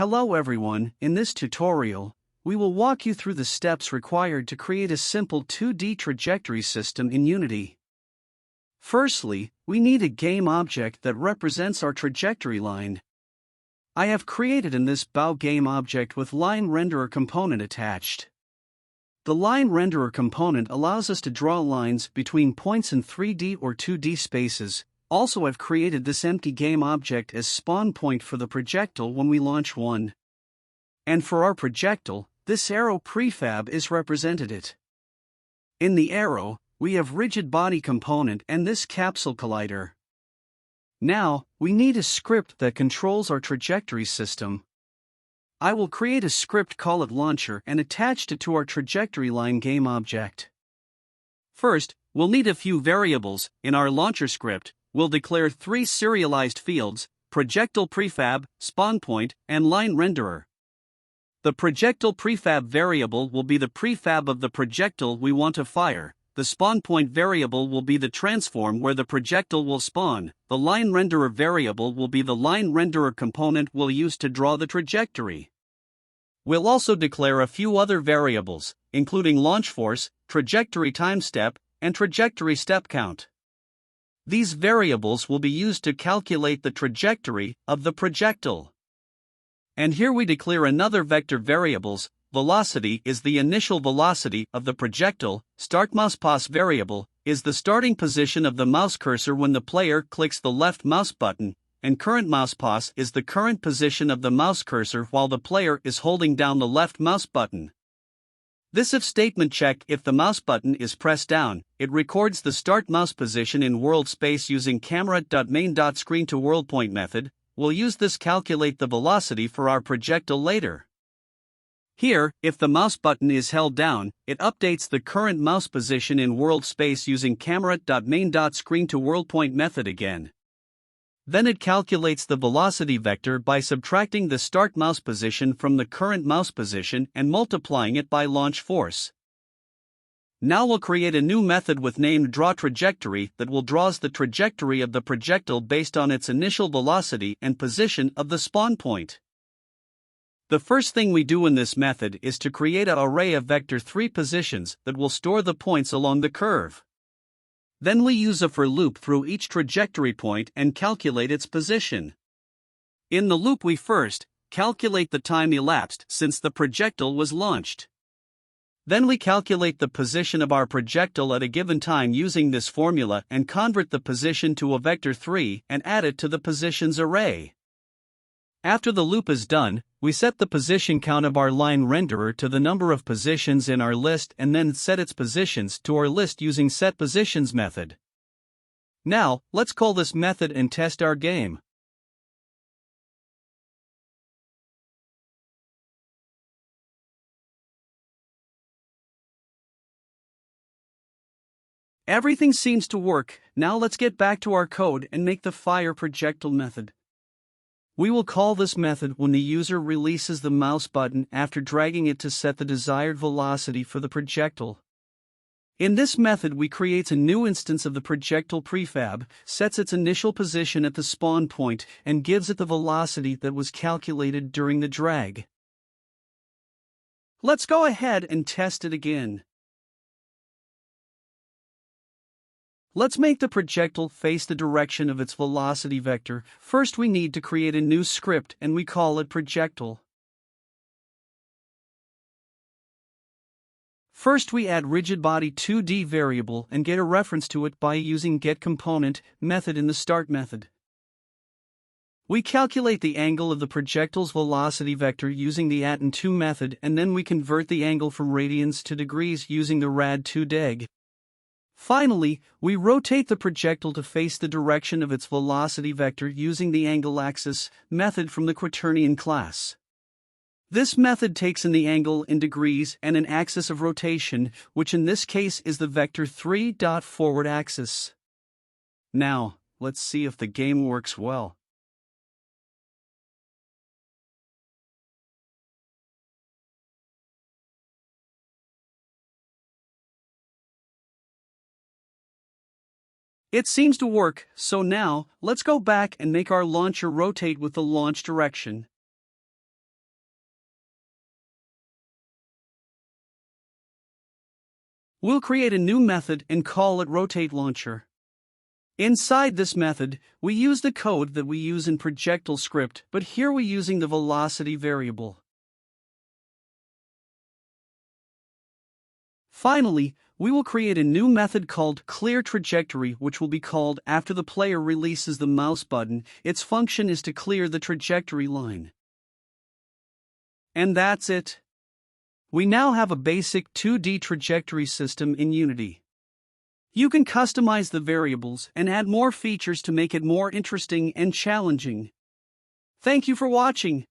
Hello everyone, in this tutorial, we will walk you through the steps required to create a simple 2D trajectory system in Unity. Firstly, we need a game object that represents our trajectory line. I have created in this bow game object with line renderer component attached. The line renderer component allows us to draw lines between points in 3D or 2D spaces. Also, I've created this empty game object as spawn point for the projectile when we launch one. And for our projectile, this arrow prefab is represented it. In the arrow, we have rigid body component and this capsule collider. Now, we need a script that controls our trajectory system. I will create a script, call it launcher, and attach it to our trajectory line game object. First, we'll need a few variables. In our launcher script, we'll declare 3 serialized fields: projectile prefab, spawn point, and line renderer. The projectile prefab variable will be the prefab of the projectile we want to fire. The spawn point variable will be the transform where the projectile will spawn. The line renderer variable will be the line renderer component we'll use to draw the trajectory. We'll also declare a few other variables, including launch force, trajectory time step, and trajectory step count. These variables will be used to calculate the trajectory of the projectile. And here we declare another vector variables. Velocity is the initial velocity of the projectile. Start mouse pass variable is the starting position of the mouse cursor when the player clicks the left mouse button, and current mouse pass is the current position of the mouse cursor while the player is holding down the left mouse button. This if statement check if the mouse button is pressed down, it records the start mouse position in world space using camera.main.screen to world point method. We'll use this calculate the velocity for our projectile later. Here, if the mouse button is held down, it updates the current mouse position in world space using camera.main.screen to world point method again. Then it calculates the velocity vector by subtracting the start mouse position from the current mouse position and multiplying it by launch force. Now we'll create a new method with named drawTrajectory that will draws the trajectory of the projectile based on its initial velocity and position of the spawn point. The first thing we do in this method is to create an array of vector 3 positions that will store the points along the curve. Then we use a for loop through each trajectory point and calculate its position. In the loop we first calculate the time elapsed since the projectile was launched. Then we calculate the position of our projectile at a given time using this formula and convert the position to a vector 3 and add it to the positions array. After the loop is done, we set the position count of our line renderer to the number of positions in our list and then set its positions to our list using setPositions method. Now, let's call this method and test our game. Everything seems to work. Now let's get back to our code and make the fire projectile method. We will call this method when the user releases the mouse button after dragging it to set the desired velocity for the projectile. In this method we create a new instance of the projectile prefab, sets its initial position at the spawn point, and gives it the velocity that was calculated during the drag. Let's go ahead and test it again. Let's make the projectile face the direction of its velocity vector. First we need to create a new script and we call it projectile. First we add rigid body 2D variable and get a reference to it by using getComponent method in the start method. We calculate the angle of the projectile's velocity vector using the @2 method, and then we convert the angle from radians to degrees using the rad2deg. Finally, we rotate the projectile to face the direction of its velocity vector using the angle axis method from the quaternion class. This method takes in the angle in degrees and an axis of rotation, which in this case is the vector 3. Forward axis. Now, let's see if the game works well. It seems to work, so now, let's go back and make our launcher rotate with the launch direction. We'll create a new method and call it Rotate Launcher. Inside this method, we use the code that we use in projectile script, but here we're using the velocity variable. Finally, we will create a new method called Clear Trajectory, which will be called after the player releases the mouse button. Its function is to clear the trajectory line. And that's it. We now have a basic 2D trajectory system in Unity. You can customize the variables and add more features to make it more interesting and challenging. Thank you for watching.